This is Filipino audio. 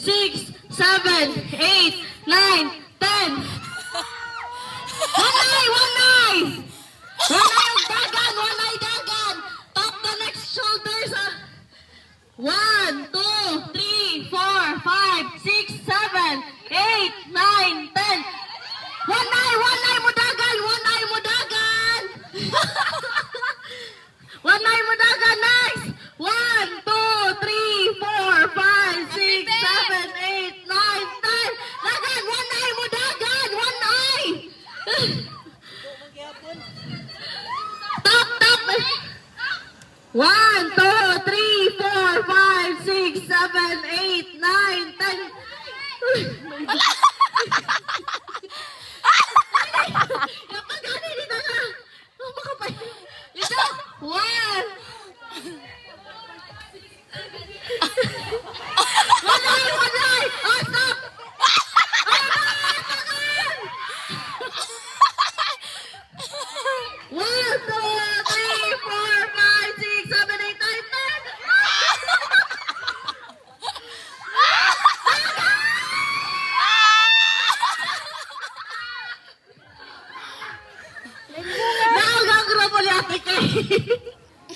6, 7, 8, 9, 10. One eye yung dagan, one eye dagan. Top the next shoulders. 1, 2, 3, 4, 5, 6, 7, 8, 9, 10. One eye mo dagan, one eye mo dagan. One eye mo dagan, nice. 1, 2, 3, 4, 5, 6, 7, 8, 9, 10. Dagan, one eye mo dagan, one eye. Top. 1, 2, 3, 4, 5, 6, 7, 8, 9, 10. Dapat gani dito na. Oh, makapay. Dito. 1. One eye. Oh, stop. One, two, three, 4, 5, 6, 7, 8, 9, 10. Now, gagawin po ni Ate Kay.